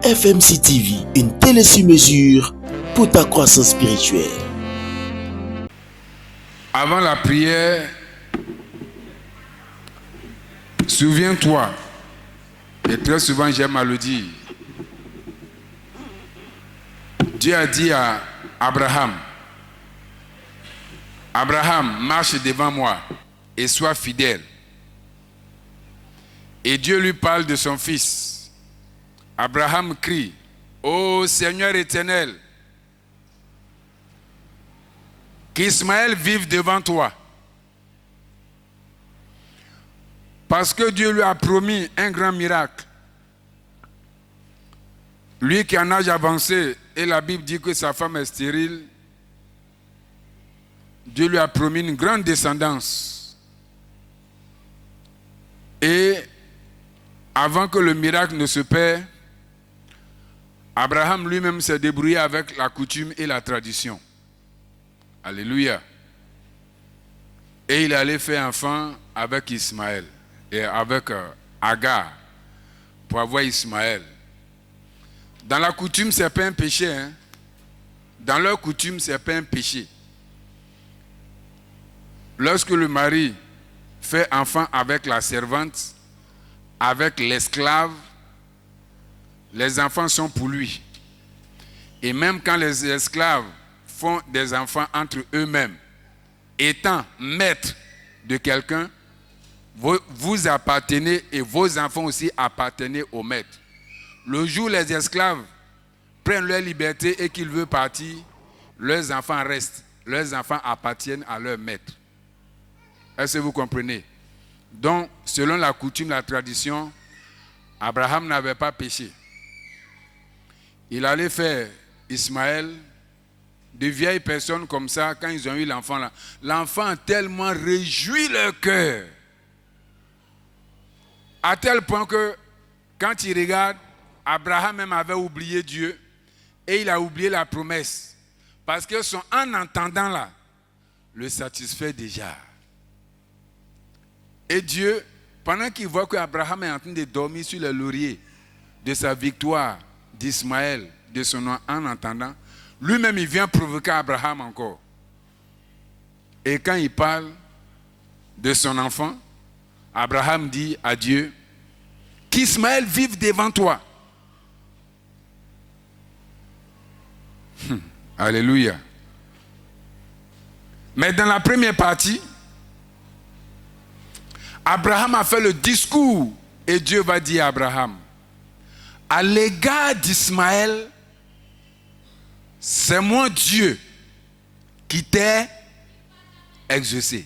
FMC TV, une télé sur mesure pour ta croissance spirituelle. Avant la prière, souviens-toi, et très souvent j'aime à le dire, Dieu a dit à Abraham, Abraham, marche devant moi et sois fidèle. Et Dieu lui parle de son fils. Abraham crie, ô Seigneur éternel, qu'Ismaël vive devant toi. Parce que Dieu lui a promis un grand miracle. Lui qui est en âge avancé, et la Bible dit que sa femme est stérile, Dieu lui a promis une grande descendance. Et avant que le miracle ne se perde, Abraham lui-même s'est débrouillé avec la coutume et la tradition. Alléluia. Et il allait faire enfant avec Ismaël et avec Agar pour avoir Ismaël. Dans la coutume, ce n'est pas un péché. Hein? Dans leur coutume, ce n'est pas un péché. Lorsque le mari fait enfant avec la servante, avec l'esclave, les enfants sont pour lui. Et même quand les esclaves font des enfants entre eux-mêmes, étant maîtres de quelqu'un, vous appartenez et vos enfants aussi appartenaient au maître. Le jour où les esclaves prennent leur liberté et qu'ils veulent partir, leurs enfants restent. Leurs enfants appartiennent à leur maître. Est-ce que vous comprenez? Donc, selon la coutume, la tradition, Abraham n'avait pas péché. Il allait faire Ismaël. De vieilles personnes comme ça, quand ils ont eu l'enfant là, l'enfant a tellement réjoui leur cœur. À tel point que, quand il regarde, Abraham même avait oublié Dieu et il a oublié la promesse. Parce que son en entendant là, le satisfait déjà. Et Dieu, pendant qu'il voit qu'Abraham est en train de dormir sur le laurier de sa victoire d'Ismaël, de son en entendant, lui-même il vient provoquer Abraham encore. Et quand il parle de son enfant, Abraham dit à Dieu, qu'Ismaël vive devant toi. Alléluia. Mais dans la première partie, Abraham a fait le discours et Dieu va dire à Abraham, à l'égard d'Ismaël, c'est moi Dieu qui t'ai exaucé.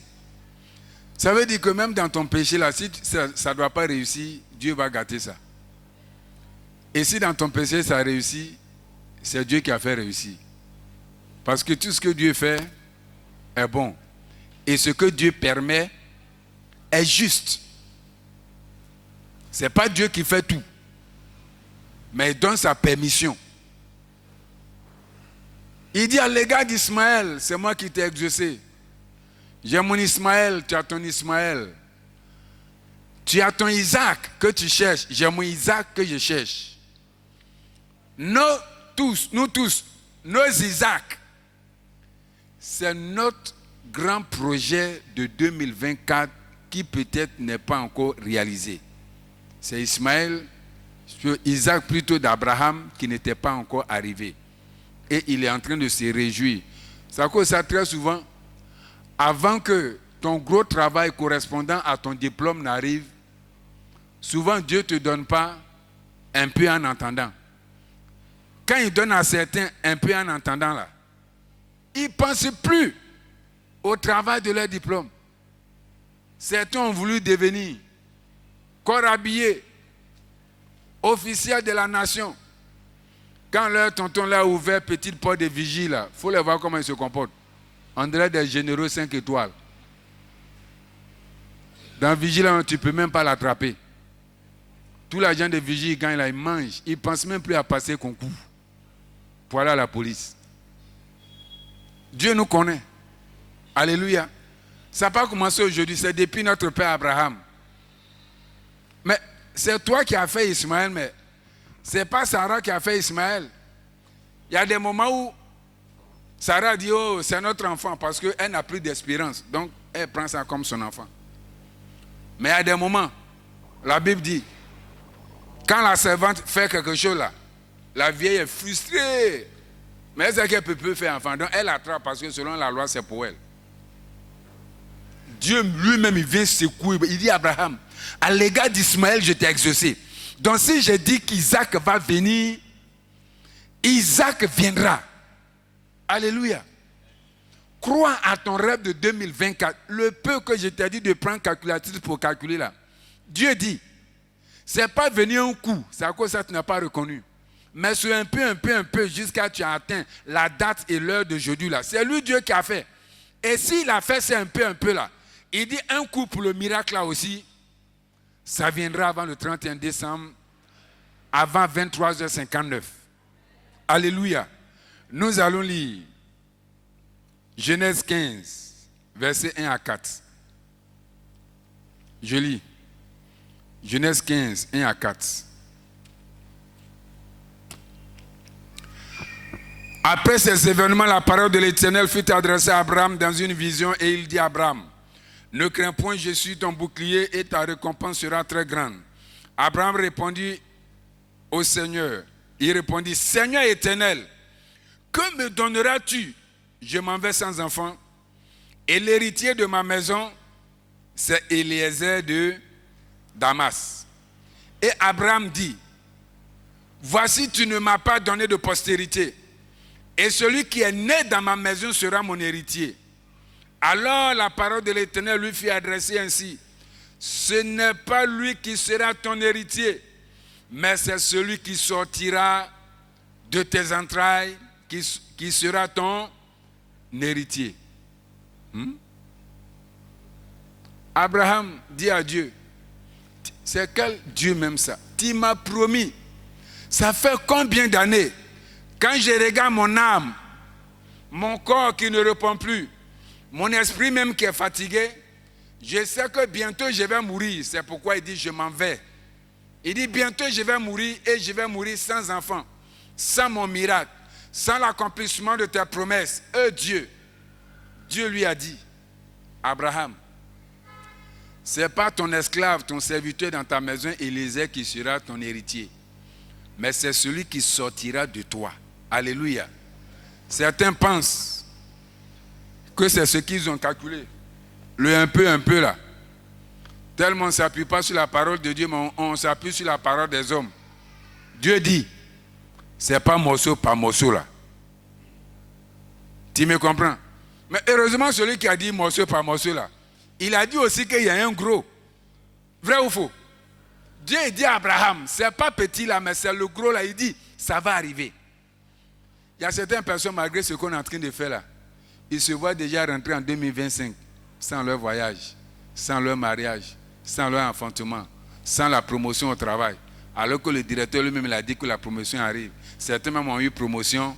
Ça veut dire que même dans ton péché là, si ça ne doit pas réussir, Dieu va gâter ça. Et si dans ton péché ça réussit, c'est Dieu qui a fait réussir. Parce que tout ce que Dieu fait est bon. Et ce que Dieu permet est juste. Ce n'est pas Dieu qui fait tout. Mais il donne sa permission. Il dit à l'égard d'Ismaël, c'est moi qui t'ai exaucé. J'ai mon Ismaël, tu as ton Ismaël. Tu as ton Isaac que tu cherches, j'ai mon Isaac que je cherche. Nous tous, nos Isaac, c'est notre grand projet de 2024 qui peut-être n'est pas encore réalisé. C'est Isaac plutôt d'Abraham qui n'était pas encore arrivé. Et il est en train de se réjouir. C'est à cause de ça, très souvent, avant que ton gros travail correspondant à ton diplôme n'arrive, souvent Dieu ne te donne pas un peu en entendant. Quand il donne à certains un peu en entendant là, ils ne pensent plus au travail de leur diplôme. Certains ont voulu devenir corps habillé, officiel de la nation. Quand leur tonton l'a ouvert petite porte de vigie là, il faut les voir comment ils se comportent. On dirait des généraux 5 étoiles. Dans vigie là, tu ne peux même pas l'attraper. Tous les gens de vigie, quand ils mangent, ils ne pensent même plus à passer concours pour aller à la police. Dieu nous connaît. Alléluia. Ça n'a pas commencé aujourd'hui, c'est depuis notre père Abraham. Mais c'est toi qui as fait Ismaël, mais Ce n'est pas Sarah qui a fait Ismaël. Il y a des moments où Sarah dit, oh, c'est notre enfant, parce qu'elle n'a plus d'espérance. Donc, elle prend ça comme son enfant. Mais il y a des moments, la Bible dit, quand la servante fait quelque chose là, la vieille est frustrée. Mais elle sait qu'elle peut plus faire enfant. Donc, elle attrape parce que selon la loi, c'est pour elle. Dieu lui-même, il vient secouer. Il dit à Abraham, à l'égard d'Ismaël, je t'ai exaucé. Donc, si je dis qu'Isaac va venir, Isaac viendra. Alléluia. Crois à ton rêve de 2024. Le peu que je t'ai dit de prendre calculatrice pour calculer là. Dieu dit, c'est pas venu un coup, c'est à cause ça que tu n'as pas reconnu. Mais sur un peu, jusqu'à tu as atteint la date et l'heure d'aujourd'hui là. C'est lui Dieu qui a fait. Et s'il a fait c'est un peu là, il dit un coup pour le miracle là aussi, ça viendra avant le 31 décembre, avant 23h59. Alléluia. Nous allons lire Genèse 15, versets 1 à 4. Je lis. Genèse 15, 1 à 4. Après ces événements, la parole de l'Éternel fut adressée à Abraham dans une vision et il dit à Abraham, ne crains point, je suis ton bouclier et ta récompense sera très grande. Abraham répondit au Seigneur, il répondit, Seigneur éternel, que me donneras-tu? Je m'en vais sans enfant. Et l'héritier de ma maison, c'est Eliezer de Damas. Et Abraham dit, voici, tu ne m'as pas donné de postérité. Et celui qui est né dans ma maison sera mon héritier. Alors la parole de l'Éternel lui fut adressée ainsi. Ce n'est pas lui qui sera ton héritier, mais c'est celui qui sortira de tes entrailles qui sera ton héritier. Abraham dit à Dieu, c'est quel Dieu même ça? Tu m'as promis, ça fait combien d'années? Quand je regarde mon âme, mon corps qui ne répond plus, mon esprit même qui est fatigué, je sais que bientôt je vais mourir. C'est pourquoi il dit je m'en vais. Il dit bientôt je vais mourir et je vais mourir sans enfant, sans mon miracle, sans l'accomplissement de tes promesses. Dieu lui a dit, Abraham, ce n'est pas ton esclave, ton serviteur dans ta maison, Élisée, qui sera ton héritier, mais c'est celui qui sortira de toi. Alléluia. Certains pensent que c'est ce qu'ils ont calculé. Le un peu là. Tellement on ne s'appuie pas sur la parole de Dieu, mais on s'appuie sur la parole des hommes. Dieu dit, c'est pas morceau par morceau là. Tu me comprends? Mais heureusement, celui qui a dit morceau par morceau là, il a dit aussi qu'il y a un gros. Vrai ou faux? Dieu dit à Abraham, c'est pas petit là, mais c'est le gros là. Il dit, ça va arriver. Il y a certaines personnes, malgré ce qu'on est en train de faire là, ils se voient déjà rentrer en 2025 sans leur voyage, sans leur mariage, sans leur enfantement, sans la promotion au travail. Alors que le directeur lui-même a dit que la promotion arrive. Certains même ont eu promotion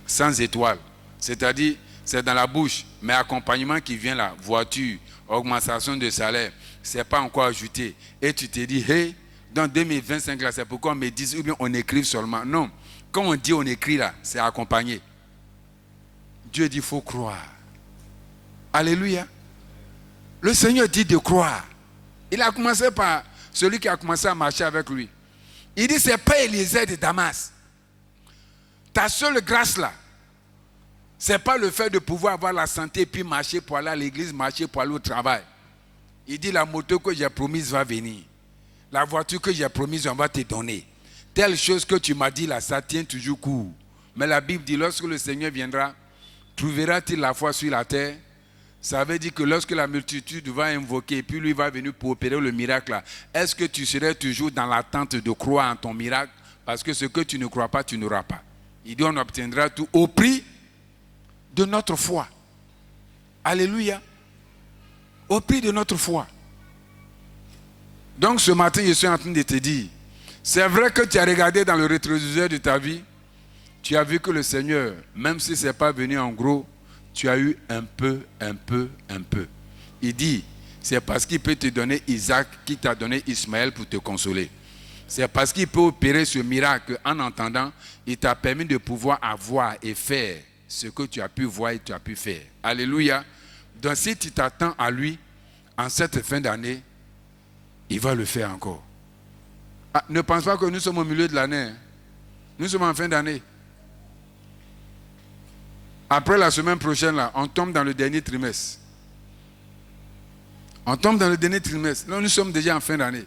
sans étoile. C'est-à-dire, c'est dans la bouche, mais accompagnement qui vient là, voiture, augmentation de salaire, ce n'est pas encore ajouté. Et tu te dis, hey, dans 2025 là, c'est pourquoi on me dit, ou bien on écrive seulement. Non, quand on dit on écrit là, c'est accompagné. Dieu dit, il faut croire. Alléluia. Le Seigneur dit de croire. Il a commencé par celui qui a commencé à marcher avec lui. Il dit, c'est pas Élisée de Damas. Ta seule grâce là, ce n'est pas le fait de pouvoir avoir la santé, puis marcher pour aller à l'église, marcher pour aller au travail. Il dit, la moto que j'ai promise va venir. La voiture que j'ai promise, on va te donner. Telle chose que tu m'as dit là, ça tient toujours court. Mais la Bible dit, lorsque le Seigneur viendra, trouvera-t-il la foi sur la terre? Ça veut dire que lorsque la multitude va invoquer, puis lui va venir pour opérer le miracle là, est-ce que tu serais toujours dans l'attente de croire en ton miracle? Parce que ce que tu ne crois pas, tu n'auras pas. Il dit, on obtiendra tout au prix de notre foi. Alléluia. Au prix de notre foi. Donc ce matin, je suis en train de te dire, c'est vrai que tu as regardé dans le rétroviseur de ta vie, tu as vu que le Seigneur, même si ce n'est pas venu en gros, tu as eu un peu. Il dit, c'est parce qu'il peut te donner Isaac qu'il t'a donné Ismaël pour te consoler. C'est parce qu'il peut opérer ce miracle en entendant, il t'a permis de pouvoir avoir et faire ce que tu as pu voir et tu as pu faire. Alléluia. Donc si tu t'attends à lui, en cette fin d'année, il va le faire encore. Ah, ne pense pas que nous sommes au milieu de l'année. Nous sommes en fin d'année. Après la semaine prochaine, là, on tombe dans le dernier trimestre. On tombe dans le dernier trimestre. Là, nous sommes déjà en fin d'année.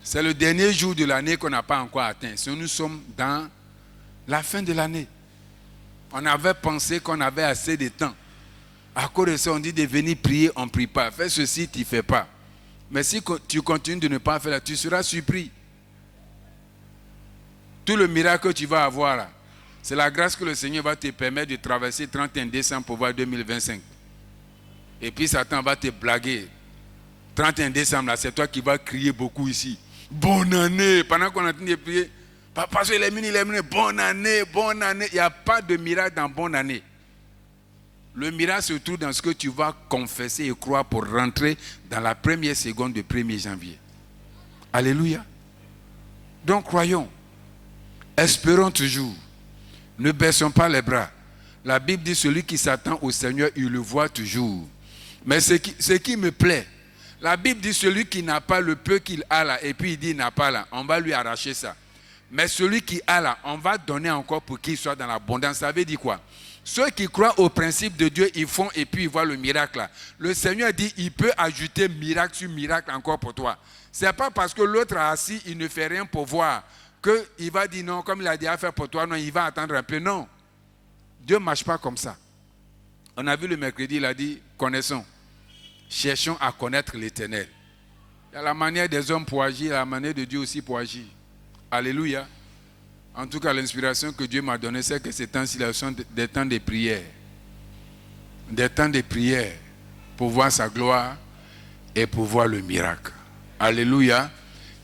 C'est le dernier jour de l'année qu'on n'a pas encore atteint. Nous sommes dans la fin de l'année. On avait pensé qu'on avait assez de temps. À cause de ça, on dit de venir prier, on ne prie pas. Fais ceci, tu ne fais pas. Mais si tu continues de ne pas faire, tu seras surpris. Tout le miracle que tu vas avoir là, c'est la grâce que le Seigneur va te permettre de traverser 31 décembre pour voir 2025. Et puis Satan va te blaguer. 31 décembre, là, c'est toi qui vas crier beaucoup ici. Bonne année. Pendant qu'on est en train de prier, parce qu'il est venu, bonne année, bonne année. Il n'y a pas de miracle dans bonne année. Le miracle se trouve dans ce que tu vas confesser et croire pour rentrer dans la première seconde du 1er janvier. Alléluia. Donc croyons. Espérons toujours. Ne baissons pas les bras. La Bible dit celui qui s'attend au Seigneur, il le voit toujours. Mais ce qui me plaît, la Bible dit celui qui n'a pas le peu qu'il a là, et puis il dit il n'a pas là, on va lui arracher ça. Mais celui qui a là, on va donner encore pour qu'il soit dans l'abondance. Ça veut dire quoi? Ceux qui croient au principe de Dieu, ils font et puis ils voient le miracle là. Le Seigneur dit il peut ajouter miracle sur miracle encore pour toi. Ce n'est pas parce que l'autre a assis, il ne fait rien pour voir, qu'il va dire non, comme il a déjà fait pour toi, non, il va attendre un peu. Non. Dieu ne marche pas comme ça. On a vu le mercredi, il a dit connaissons. Cherchons à connaître l'Éternel. Il y a la manière des hommes pour agir, la manière de Dieu aussi pour agir. Alléluia. En tout cas, l'inspiration que Dieu m'a donnée, c'est que ces temps-ci sont des temps de prière. Des temps de prière pour voir sa gloire et pour voir le miracle. Alléluia.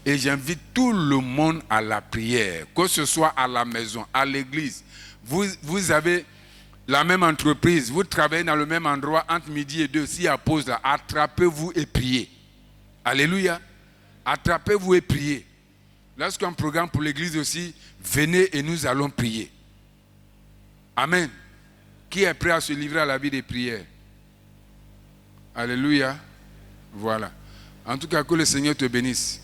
Et j'invite tout le monde à la prière, que ce soit à la maison, à l'église. Vous avez la même entreprise, vous travaillez dans le même endroit entre midi et 2. S'il y a pause là, attrapez-vous et priez. Alléluia. Attrapez-vous et priez. Lorsqu'on programme pour l'église aussi, venez et nous allons prier. Amen. Qui est prêt à se livrer à la vie des prières? Alléluia. Voilà. En tout cas, que le Seigneur te bénisse.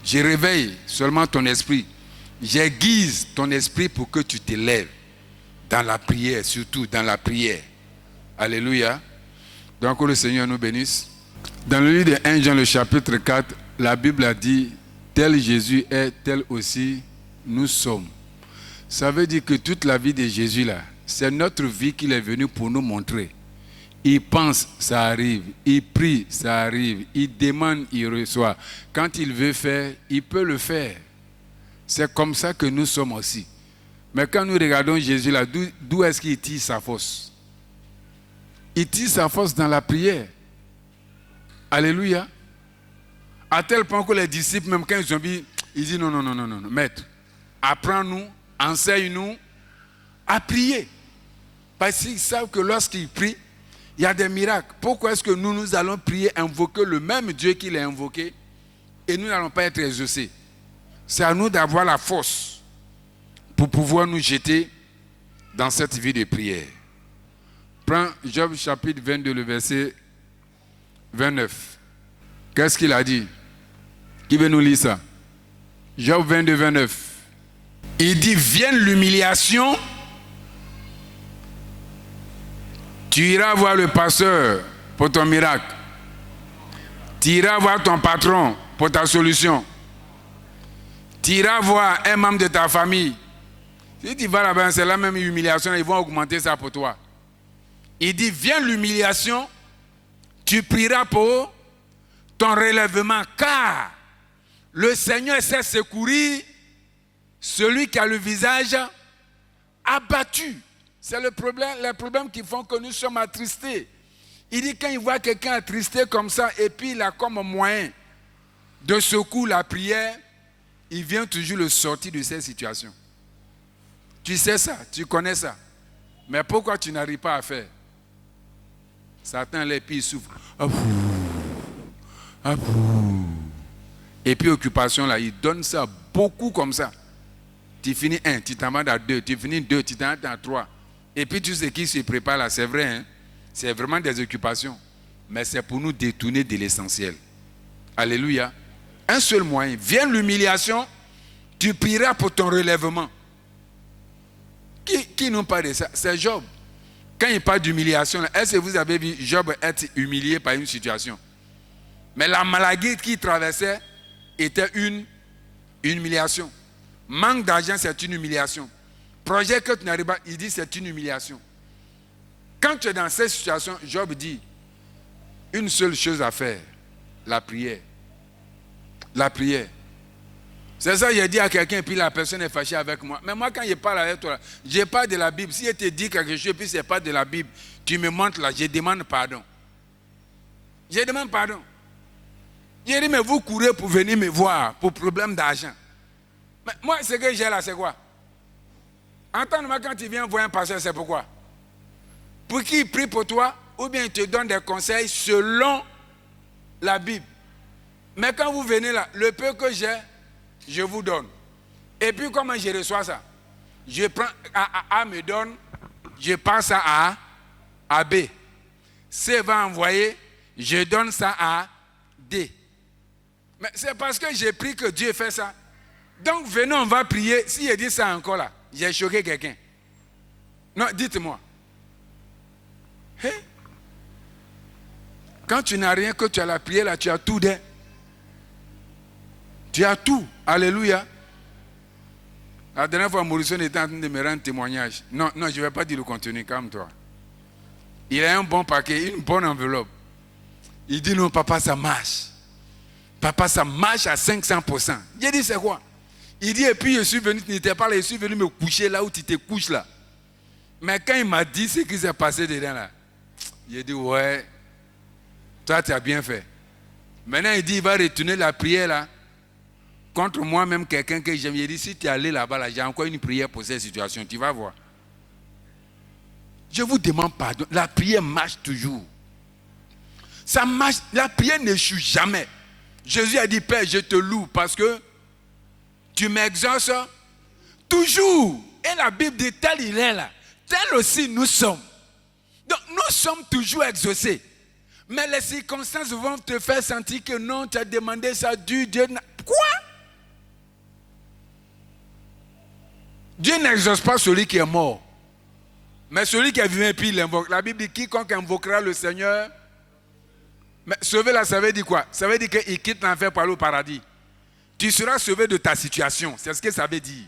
Je réveille seulement ton esprit. J'aiguise ton esprit pour que tu te lèves dans la prière, surtout dans la prière. Alléluia. Donc que le Seigneur nous bénisse. Dans le livre de 1 Jean, le chapitre 4, la Bible a dit, tel Jésus est, tel aussi nous sommes. Ça veut dire que toute la vie de Jésus là, c'est notre vie qu'il est venu pour nous montrer. Il pense, ça arrive. Il prie, ça arrive. Il demande, il reçoit. Quand il veut faire, il peut le faire. C'est comme ça que nous sommes aussi. Mais quand nous regardons Jésus là, d'où est-ce qu'il tire sa force? Il tire sa force dans la prière. Alléluia. À tel point que les disciples, même quand ils ont vu, ils disent non, maître, apprends-nous, enseigne-nous à prier. Parce qu'ils savent que lorsqu'ils prient, il y a des miracles. Pourquoi est-ce que nous allons prier, invoquer le même Dieu qu'il a invoqué et nous n'allons pas être exaucés? C'est à nous d'avoir la force pour pouvoir nous jeter dans cette vie de prière. Prends Job chapitre 22, le verset 29. Qu'est-ce qu'il a dit? Qui veut nous lire ça? Job 22, 29. Il dit, vienne l'humiliation, tu iras voir le pasteur pour ton miracle. Tu iras voir ton patron pour ta solution. Tu iras voir un membre de ta famille. Si tu vas là-bas, c'est la même humiliation, ils vont augmenter ça pour toi. Il dit, viens l'humiliation, tu prieras pour ton relèvement, car le Seigneur sait secourir celui qui a le visage abattu. C'est les problèmes qui font que nous sommes attristés. Il dit quand il voit quelqu'un attristé comme ça, et puis il a comme moyen de secouer la prière, il vient toujours le sortir de cette situation. Tu sais ça, tu connais ça. Mais pourquoi tu n'arrives pas à faire? Satan, les puis il souffre. Et puis occupation là, il donne ça beaucoup comme ça. Tu finis 1, tu t'en vas à 2, tu finis 2, tu t'en vas à 3. Et puis tout ce qui se prépare là, c'est vrai, hein? C'est vraiment des occupations. Mais c'est pour nous détourner de l'essentiel. Alléluia. Un seul moyen. Vient l'humiliation, tu prieras pour ton relèvement. Qui nous parle de ça? C'est Job. Quand il parle d'humiliation, est-ce que vous avez vu Job être humilié par une situation? Mais la maladie qu'il traversait était une humiliation. Manque d'argent, c'est une humiliation. Projet que tu n'arrives pas, il dit c'est une humiliation. Quand tu es dans cette situation, Job dit une seule chose à faire, la prière. La prière. C'est ça, j'ai dit à quelqu'un, puis la personne est fâchée avec moi. Mais moi, quand je parle avec toi, je parle de la Bible. Si je te dis quelque chose, puis ce n'est pas de la Bible, tu me montres là, je demande pardon. Je demande pardon. Je dis, mais vous courez pour venir me voir pour problème d'argent. Mais moi, ce que j'ai là, c'est quoi? Entends-moi, quand tu viens voir un pasteur, c'est pourquoi? Pour qu'il prie pour toi, ou bien il te donne des conseils selon la Bible. Mais quand vous venez là, le peu que j'ai, je vous donne. Et puis comment je reçois ça? Je prends, A me donne, je passe ça à B. C va envoyer, je donne ça à D. Mais c'est parce que j'ai pris que Dieu fait ça. Donc venez, on va prier. Si je dis ça encore là, j'ai choqué quelqu'un. Non, dites-moi. Hey. Quand tu n'as rien, que tu as la prière là, tu as tout d'un. Tu as tout. Alléluia. La dernière fois, Maurice était en train de me rendre témoignage. Non, je ne vais pas dire le contenu, calme-toi. Il a un bon paquet, une bonne enveloppe. Il dit non, papa, ça marche. Papa, ça marche à 500%. J'ai dit, c'est quoi? Il dit, et puis je suis venu, tu n'étais pas là, je suis venu me coucher là où tu te couches là. Mais quand il m'a dit ce qui s'est passé dedans là, j'ai dit, ouais, toi, tu as bien fait. Maintenant, il dit, il va retourner la prière là. Contre moi-même, quelqu'un que j'aime, il dit, si tu es allé là-bas, là, j'ai encore une prière pour cette situation, tu vas voir. Je vous demande pardon, la prière marche toujours. Ça marche, la prière n'échoue jamais. Jésus a dit, Père, je te loue parce que tu m'exauces toujours. Et la Bible dit, tel il est là, tel aussi nous sommes. Donc nous sommes toujours exaucés. Mais les circonstances vont te faire sentir que non, tu as demandé ça, Dieu quoi? Dieu n'exauce pas celui qui est mort. Mais celui qui est vivant et puis il invoque. La Bible dit, quiconque invoquera le Seigneur. Mais sauver là, ça veut dire quoi? Ça veut dire qu'il quitte l'enfer pour aller au paradis. Tu seras sauvé de ta situation. C'est ce que ça veut dire.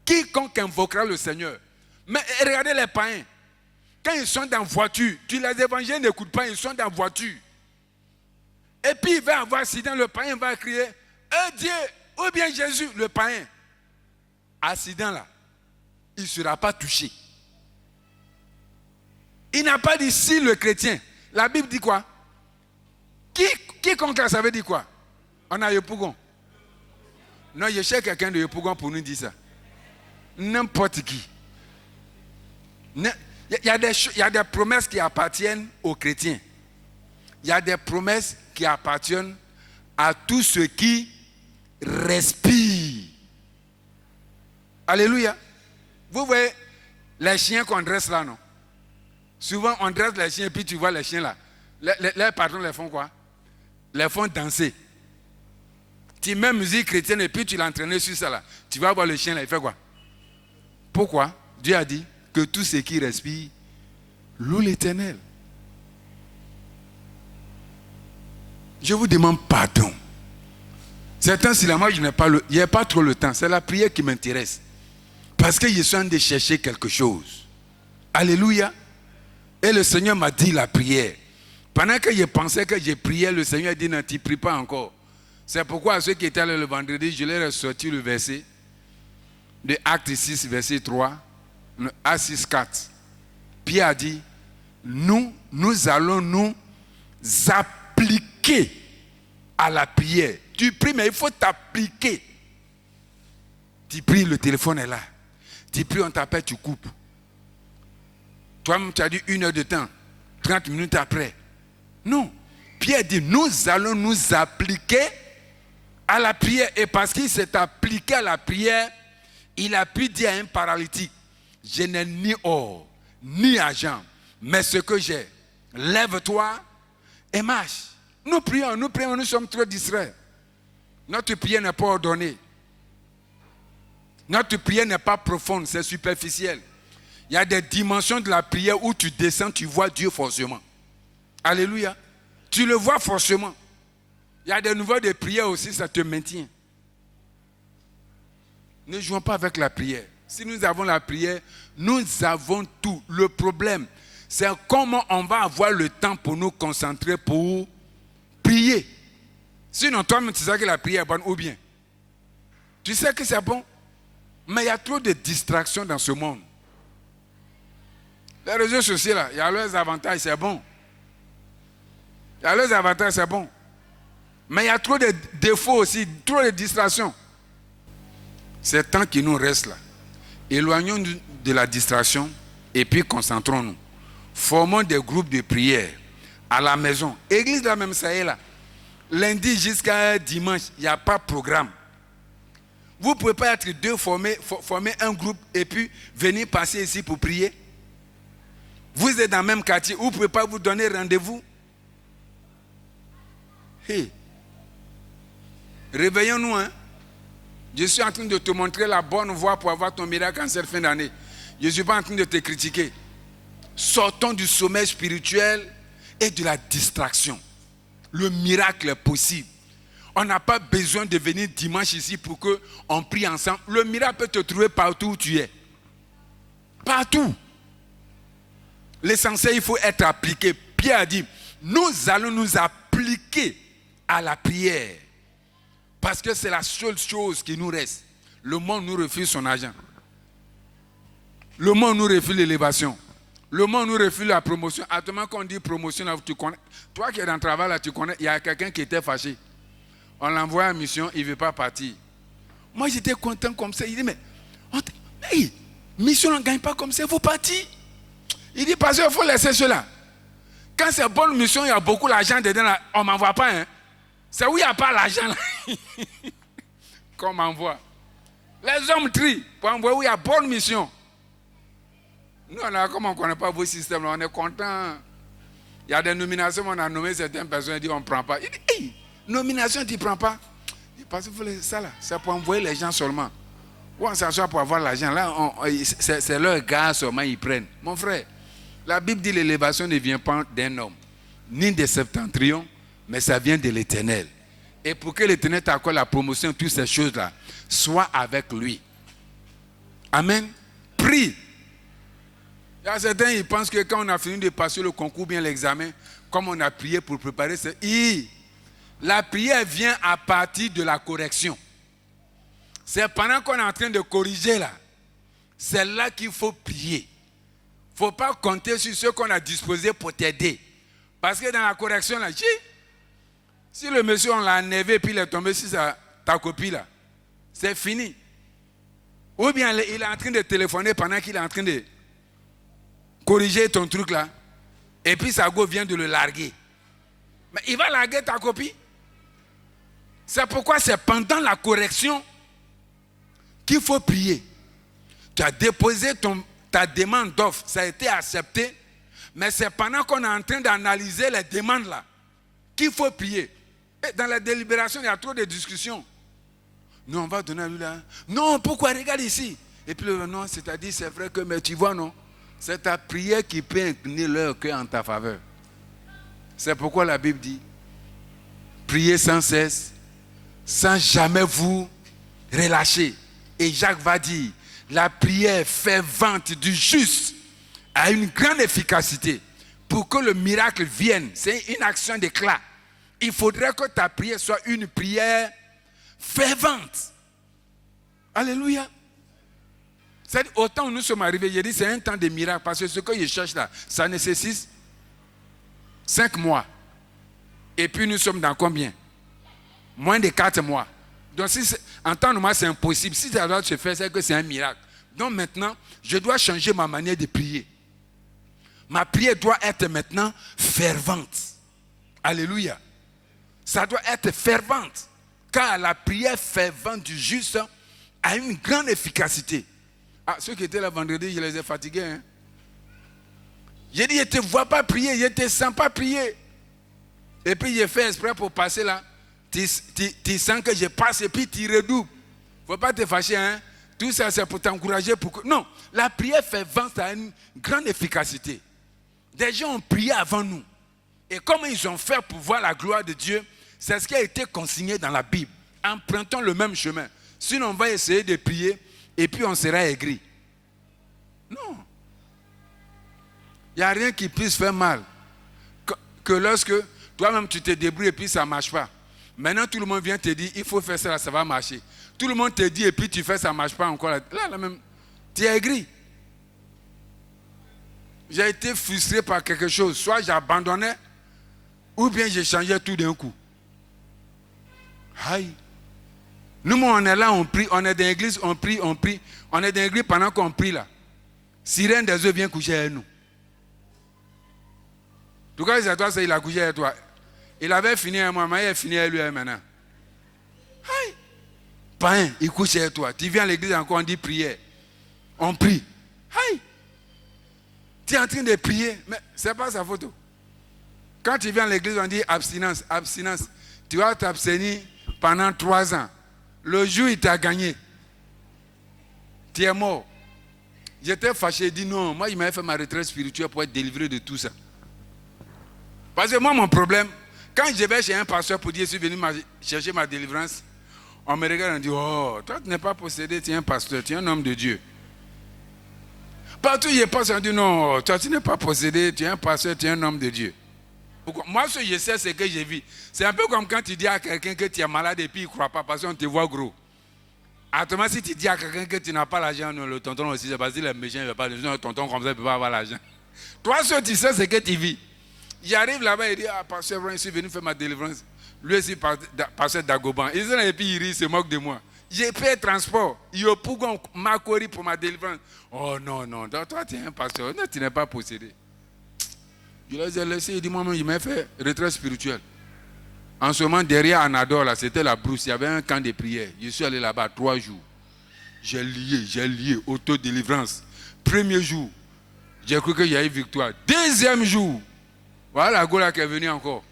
Quiconque invoquera le Seigneur. Mais regardez les païens. Quand ils sont dans voiture, les évangiles n'écoutent pas, ils sont dans voiture. Et puis il va avoir accident, le païen va crier, Dieu, ou bien Jésus, le païen. Accident là, il ne sera pas touché. Il n'a pas dit si le chrétien. La Bible dit quoi? Quiconque, ça veut dire quoi? On a Yopougon. Non, je cherche quelqu'un de Yopougon pour nous dire ça. N'importe qui. Il y a des promesses qui appartiennent aux chrétiens. Il y a des promesses qui appartiennent à tous ceux qui respirent. Alléluia. Vous voyez les chiens qu'on dresse là, non? Souvent, on dresse les chiens et puis tu vois les chiens là. Les patrons les font quoi? Les font danser. Tu mets musique chrétienne et puis tu l'entraînes sur ça là. Tu vas voir le chien là, il fait quoi? Pourquoi? Dieu a dit que tous ceux qui respirent louent l'Éternel. Je vous demande pardon. Certains, si la moi, je n'ai pas trop le temps. C'est la prière qui m'intéresse. Parce que je suis en train de chercher quelque chose. Alléluia. Et le Seigneur m'a dit la prière. Pendant que je pensais que je priais, le Seigneur a dit non, tu ne pries pas encore. C'est pourquoi à ceux qui étaient là le vendredi, je leur ai sorti le verset de Acte 6, verset 3, Acte 6, 4. Pierre a dit, nous allons nous appliquer à la prière. Tu pries, mais il faut t'appliquer. Tu pries, le téléphone est là. Tu pries, on t'appelle, tu coupes. Toi-même, tu as dit 1 heure de temps, 30 minutes après. Non. Pierre dit, nous allons nous appliquer à la prière. Et parce qu'il s'est appliqué à la prière, il a pu dire à un paralytique, je n'ai ni or, ni argent, mais ce que j'ai, lève-toi et marche. Nous prions, nous sommes trop distraits. Notre prière n'est pas ordonnée. Notre prière n'est pas profonde, c'est superficiel. Il y a des dimensions de la prière où tu descends, tu vois Dieu forcément. Alléluia. Tu le vois forcément. Il y a des niveaux de prière aussi, ça te maintient. Ne jouons pas avec la prière. Si nous avons la prière, nous avons tout. Le problème, c'est comment on va avoir le temps pour nous concentrer, pour prier. Sinon, toi-même, tu sais que la prière est bonne ou bien. Tu sais que c'est bon. Mais il y a trop de distractions dans ce monde. Les réseaux sociaux, là, il y a leurs avantages, c'est bon. Il y a leurs avantages, c'est bon. Mais il y a trop de défauts aussi, trop de distractions. C'est le temps qui nous reste là. Éloignons-nous de la distraction et puis concentrons-nous. Formons des groupes de prière à la maison. Église là même, ça est là. Lundi jusqu'à dimanche, il n'y a pas de programme. Vous ne pouvez pas être deux, former un groupe et puis venir passer ici pour prier. Vous êtes dans le même quartier, vous ne pouvez pas vous donner rendez-vous. Hey. Réveillons-nous, hein. Je suis en train de te montrer la bonne voie pour avoir ton miracle en cette fin d'année. Je ne suis pas en train de te critiquer. Sortons du sommeil spirituel et de la distraction. Le miracle est possible. On n'a pas besoin de venir dimanche ici pour qu'on prie ensemble. Le miracle peut te trouver partout où tu es. Partout. L'essentiel, il faut être appliqué. Pierre a dit, nous allons nous appliquer à la prière. Parce que c'est la seule chose qui nous reste. Le monde nous refuse son argent. Le monde nous refuse l'élévation. Le monde nous refuse la promotion. Actuellement, quand on dit promotion, là, tu connais. Toi qui es dans le travail, là, tu connais. Il y a quelqu'un qui était fâché. On l'envoie en mission, il ne veut pas partir. Moi, j'étais content comme ça. Il dit, mais mission, on ne gagne pas comme ça, il faut partir. Il dit, parce qu'il faut laisser cela. Quand c'est bonne mission, il y a beaucoup d'argent dedans, là, on ne m'envoie pas. Hein. C'est où il n'y a pas l'argent, là. Qu'on m'envoie. Les hommes trient pour envoyer où il y a bonne mission. Nous, comme on ne connaît pas vos systèmes, on est content. Il y a des nominations, on a nommé certaines personnes, on dit on ne prend pas. Il dit, hey, nomination, tu ne prends pas. Il dit, parce que ça là, c'est pour envoyer les gens seulement. Ou on s'assoit pour avoir l'argent. Là, c'est leur gars seulement, ils prennent. Mon frère, la Bible dit l'élévation ne vient pas d'un homme, ni des septentrions, mais ça vient de l'Éternel. Et pour que l'Éternel t'accorde la promotion, toutes ces choses-là, sois avec lui. Amen. Prie. Il y a certains, ils pensent que quand on a fini de passer le concours, bien l'examen, comme on a prié pour préparer, la prière vient à partir de la correction. C'est pendant qu'on est en train de corriger là, c'est là qu'il faut prier. Il ne faut pas compter sur ce qu'on a disposé pour t'aider. Parce que dans la correction là, si le monsieur on l'a enlevé et puis il est tombé sur ta copie là, c'est fini. Ou bien il est en train de téléphoner pendant qu'il est en train de corriger ton truc là, et puis sa go vient de le larguer. Mais il va larguer ta copie. C'est pourquoi c'est pendant la correction qu'il faut prier. Tu as déposé ta demande d'offre, ça a été accepté, mais c'est pendant qu'on est en train d'analyser les demandes là qu'il faut prier. Et dans la délibération, il y a trop de discussions. Non, on va donner à lui là. Non, pourquoi? Regarde ici. Et puis non, c'est-à-dire, c'est vrai que, mais tu vois, non, c'est ta prière qui peut incliner leur cœur en ta faveur. C'est pourquoi la Bible dit, priez sans cesse, sans jamais vous relâcher. Et Jacques va dire, la prière fervente du juste a une grande efficacité. Pour que le miracle vienne, c'est une action d'éclat. Il faudrait que ta prière soit une prière fervente. Alléluia. C'est autant où nous sommes arrivés, j'ai dit c'est un temps de miracle parce que ce que je cherche là, ça nécessite 5 mois. Et puis nous sommes dans combien? Moins de 4 mois. Donc si en temps normal c'est impossible. Si ça doit se faire, c'est que c'est un miracle. Donc maintenant, je dois changer ma manière de prier. Ma prière doit être maintenant fervente. Alléluia. Ça doit être fervente. car la prière fervente du juste a une grande efficacité. Ah, ceux qui étaient là vendredi, je les ai fatigués. Hein? J'ai dit, je ne te vois pas prier, je ne te sens pas prier. Et puis, j'ai fait exprès pour passer là. Tu sens que je passe et puis tu redoubles. Il ne faut pas te fâcher. Hein? Tout ça, c'est pour t'encourager. Non, la prière fervente a une grande efficacité. Des gens ont prié avant nous. Et comment ils ont fait pour voir la gloire de Dieu, c'est ce qui a été consigné dans la Bible. Empruntons le même chemin. Sinon, on va essayer de prier et puis on sera aigri. Non. Il n'y a rien qui puisse faire mal. Que lorsque toi-même tu te débrouilles et puis ça ne marche pas. Maintenant, tout le monde vient te dire, il faut faire ça, ça va marcher. Tout le monde te dit et puis tu fais, ça ne marche pas encore. Là même, tu es aigri. J'ai été frustré par quelque chose. Soit j'abandonnais, ou bien j'ai changé tout d'un coup. Aïe. Nous, on est là, on prie, on est dans l'église, on prie. On est dans l'église pendant qu'on prie là. Sirène des œufs vient coucher avec nous. Tout cas, c'est toi, il a couché avec toi. Il avait fini avec moi, mais il a fini avec lui maintenant. Aïe. Pain, il couche avec toi. Tu viens à l'église encore, on dit prière. On prie. Aïe. Tu es en train de prier, mais ce n'est pas sa photo. Quand tu viens à l'église, on dit abstinence, abstinence. Tu vas t'abstenir pendant 3 ans. Le jour, il t'a gagné. Tu es mort. J'étais fâché, j'ai dit non, moi, il m'avait fait ma retraite spirituelle pour être délivré de tout ça. Parce que moi, mon problème, quand je vais chez un pasteur pour dire, je suis venu chercher ma délivrance, on me regarde et on dit, oh, toi, tu n'es pas possédé, tu es un pasteur, tu es un homme de Dieu. Partout, il y a pas, on dit, non, toi, tu n'es pas possédé, tu es un pasteur, tu es un homme de Dieu. Pourquoi? Moi, ce que je sais, c'est que j'ai vu. C'est un peu comme quand tu dis à quelqu'un que tu es malade et puis il ne croit pas parce qu'on te voit gros. Autrement, si tu dis à quelqu'un que tu n'as pas l'argent, non, le tonton aussi, c'est parce que le méchant ne veut pas, le tonton comme ça ne peut pas avoir l'argent. Toi, ce que tu sais, c'est que tu vis. J'arrive là-bas et il dit, ah, pasteur, je suis venu faire ma délivrance. Lui aussi, pasteur d'Agoban. Et puis il rit, il se moque de moi. J'ai payé transport. Il a m'a couru pour ma délivrance. Oh non, non, toi tu es un pasteur. Non, tu n'es pas possédé. Je les ai laissés, il dit, moi-même, il m'a fait retraite spirituelle. En ce moment, derrière Anador, là, c'était la brousse. Il y avait un camp de prière. Je suis allé là-bas 3 jours. J'ai lié, autodélivrance. Premier jour, j'ai cru qu'il y a eu victoire. Deuxième jour, voilà la Gola qui est venue encore.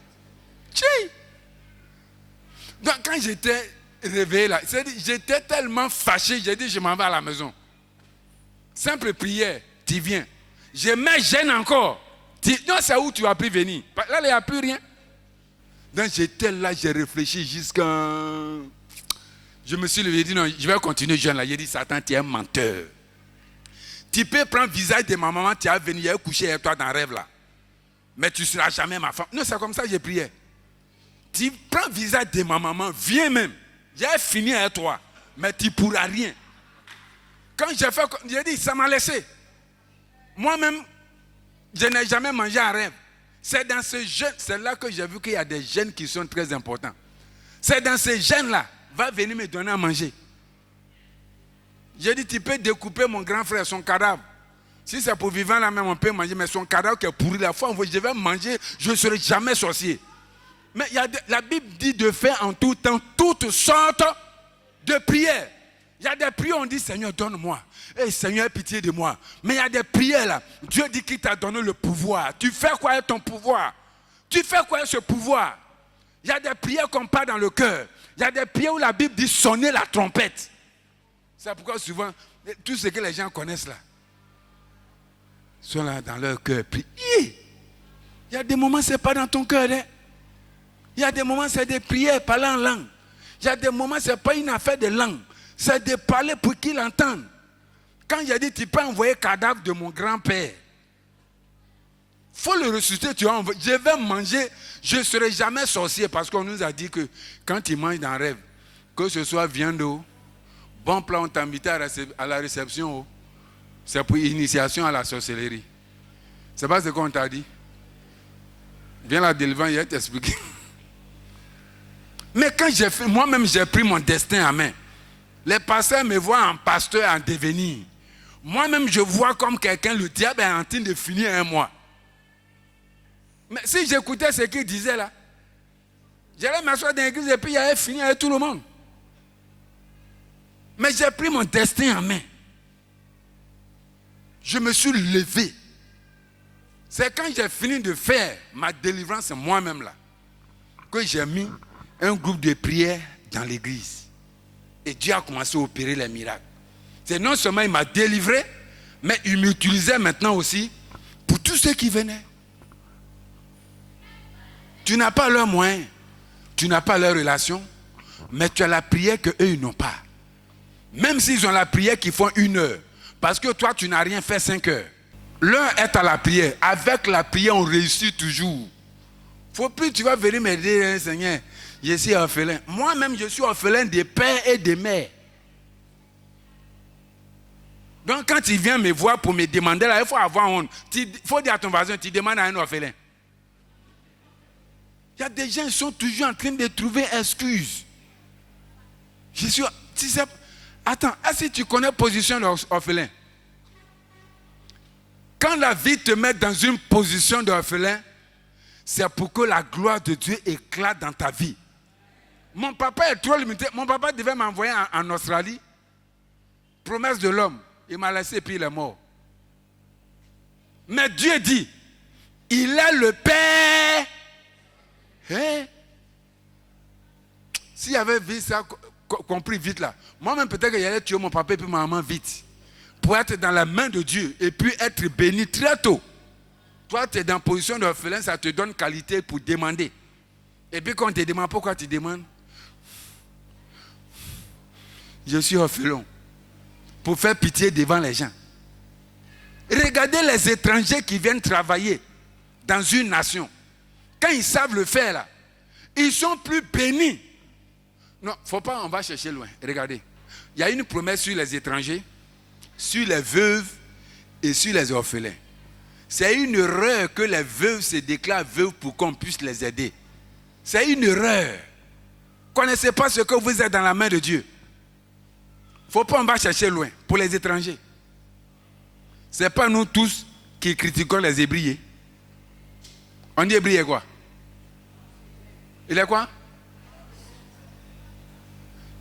Tchè! Donc quand j'étais réveillé là, j'étais tellement fâché, j'ai dit je m'en vais à la maison. Simple prière, tu viens. Je me gêne encore. Non, c'est où tu as pu venir. Là, il n'y a plus rien. Donc j'étais là, j'ai réfléchi jusqu'à... Je me suis levé, j'ai dit non, je vais continuer jeune là. J'ai dit Satan, tu es un menteur. Tu peux prendre le visage de ma maman, tu as venu, elle coucher avec toi dans le rêve là. Mais tu ne seras jamais ma femme. Non, c'est comme ça que j'ai prié. Tu prends le visage de ma maman, viens même. J'ai fini avec toi, mais tu ne pourras rien. Quand j'ai dit, ça m'a laissé. Moi-même, je n'ai jamais mangé un rêve. C'est dans ce jeûne, c'est là que j'ai vu qu'il y a des jeûnes qui sont très importants. C'est dans ces jeûnes-là, va venir me donner à manger. J'ai dit, tu peux découper mon grand frère, son cadavre. Si c'est pour vivant là même, on peut manger, mais son cadavre qui est pourri, la fois où je vais manger, je ne serai jamais sorcier. Mais la Bible dit de faire en tout temps toutes sortes de prières. Il y a des prières, on dit, Seigneur, donne-moi. Hey, Seigneur, pitié de moi. Mais il y a des prières là. Dieu dit qu'il t'a donné le pouvoir. Tu fais quoi avec ton pouvoir? Tu fais quoi avec ce pouvoir? Il y a des prières qu'on parle dans le cœur. Il y a des prières où la Bible dit sonner la trompette. C'est pourquoi souvent, tout ce que les gens connaissent là, sont là dans leur cœur. Puis, il y a des moments, ce n'est pas dans ton cœur. Hein? Il y a des moments, c'est des prières, parler en langue. Il y a des moments, ce n'est pas une affaire de langue. C'est de parler pour qu'il entende. Quand j'ai dit, tu peux envoyer le cadavre de mon grand-père. Il faut le ressusciter, tu vois. Je vais manger, je ne serai jamais sorcier parce qu'on nous a dit que quand tu manges dans le rêve, que ce soit viande, bon plat, on t'a invité à la réception, c'est pour initiation à la sorcellerie. C'est pas ce qu'on t'a dit. Viens la délivrance, il va t'expliquer. Mais quand j'ai fait, moi-même j'ai pris mon destin en main. Les pasteurs me voient en pasteur en devenir. Moi-même je vois comme quelqu'un, le diable est en train de finir un mois. Mais si j'écoutais ce qu'il disait là, J'allais m'asseoir dans l'église et puis il avait fini avec tout le monde. Mais j'ai pris mon destin en main. Je me suis levé. C'est quand j'ai fini de faire ma délivrance moi-même là, que j'ai mis un groupe de prière dans l'église. Et Dieu a commencé à opérer les miracles. C'est non seulement il m'a délivré, mais il m'utilisait maintenant aussi pour tous ceux qui venaient. Tu n'as pas leurs moyens, tu n'as pas leurs relations, mais tu as la prière qu'eux ils n'ont pas. Même s'ils ont la prière qu'ils font 1 heure, parce que toi tu n'as rien fait 5 heures. L'un est à la prière. Avec la prière, on réussit toujours. Faut plus tu vas venir me dire, hein, Seigneur, je suis orphelin. Moi-même, je suis orphelin des pères et des mères. Donc, quand tu viens me voir pour me demander, là, il faut avoir honte. Il faut dire à ton voisin, tu demandes à un orphelin. Il y a des gens qui sont toujours en train de trouver excuses. Je suis... Attends, est-ce que tu connais la position d'orphelin? Quand la vie te met dans une position d'orphelin, c'est pour que la gloire de Dieu éclate dans ta vie. Mon papa est trop limité. Mon papa devait m'envoyer en Australie. Promesse de l'homme. Il m'a laissé et puis il est mort. Mais Dieu dit, il est le Père. Hein? S'il avait vu ça, compris vite là, moi-même peut-être qu'il allait tuer mon papa et puis ma maman vite. Pour être dans la main de Dieu et puis être béni très tôt. Toi, tu es dans position d'orphelin, ça te donne qualité pour demander. Et puis quand on te demande, pourquoi tu demandes? Je suis orphelin. Pour faire pitié devant les gens. Regardez les étrangers qui viennent travailler dans une nation. Quand ils savent le faire là, ils sont plus bénis. Non, faut pas, on va chercher loin. Regardez. Il y a une promesse sur les étrangers, sur les veuves et sur les orphelins. C'est une erreur que les veuves se déclarent veuves pour qu'on puisse les aider. C'est une erreur. Connaissez pas ce que vous êtes dans la main de Dieu. Faut pas, on va chercher loin. Pour les étrangers. C'est pas nous tous qui critiquons les hébriers. On dit hébrier quoi? Il est quoi?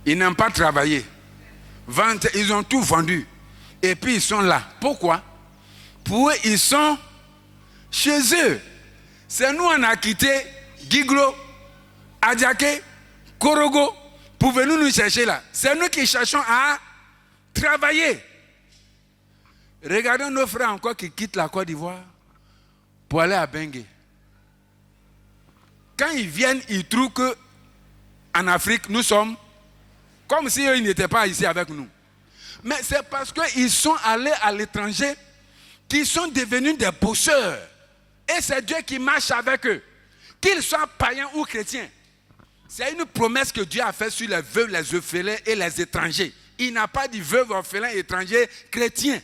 Ils n'ont pas travaillé. Ils ont tout vendu. Et puis ils sont là. Pourquoi? Pour eux, ils sont chez eux. C'est nous, on a quitté Giglo, Adjaké, Korogo, pour venir nous chercher là. C'est nous qui cherchons à travailler. Regardons nos frères encore qui quittent la Côte d'Ivoire pour aller à Bengué. Quand ils viennent, ils trouvent qu'en Afrique, nous sommes comme si eux, ils n'étaient pas ici avec nous. Mais c'est parce qu'ils sont allés à l'étranger qu'ils sont devenus des bosseurs. Et c'est Dieu qui marche avec eux. Qu'ils soient païens ou chrétiens. C'est une promesse que Dieu a faite sur les veuves, les orphelins et les étrangers. Il n'a pas dit veuves, orphelins, étrangers, chrétiens.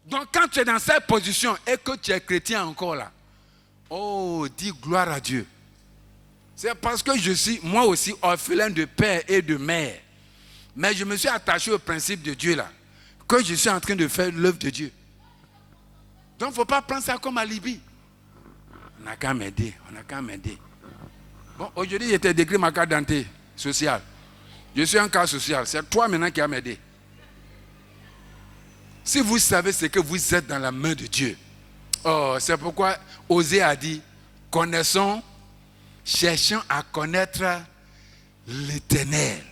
Donc quand tu es dans cette position et que tu es chrétien encore là, oh, dis gloire à Dieu. C'est parce que je suis moi aussi orphelin de père et de mère. Mais je me suis attaché au principe de Dieu là, que je suis en train de faire l'œuvre de Dieu. Donc il ne faut pas prendre ça comme alibi. On n'a qu'à m'aider, on n'a qu'à m'aider. Bon, aujourd'hui, j'ai décrit ma carte d'identité sociale. Je suis un cas social. C'est toi maintenant qui vas m'aider. Si vous savez ce que vous êtes dans la main de Dieu, oh, c'est pourquoi Osée a dit, connaissons, cherchons à connaître l'Éternel.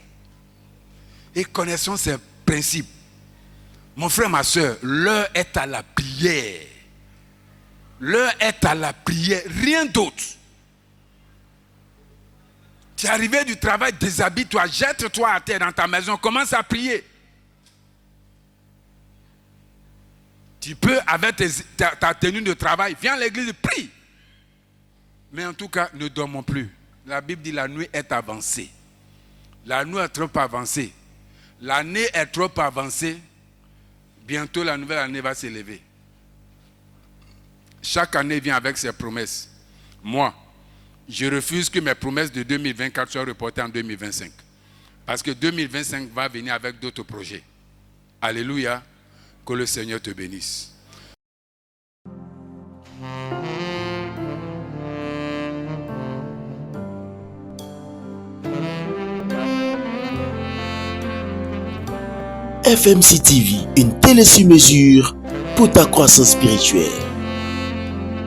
Et connaissons ses principes. Mon frère, ma soeur, l'heure est à la prière. L'heure est à la prière, rien d'autre. Tu es arrivé du travail, déshabille-toi, jette-toi à terre dans ta maison, commence à prier. Tu peux, avec ta tenue de travail, viens à l'église, prie. Mais en tout cas, ne dormons plus. La Bible dit la nuit est avancée. La nuit est trop avancée. L'année est trop avancée. Bientôt, la nouvelle année va s'élever. Chaque année vient avec ses promesses. Moi, je refuse que mes promesses de 2024 soient reportées en 2025. Parce que 2025 va venir avec d'autres projets. Alléluia. Que le Seigneur te bénisse. FMC TV, une télé sur mesure pour ta croissance spirituelle.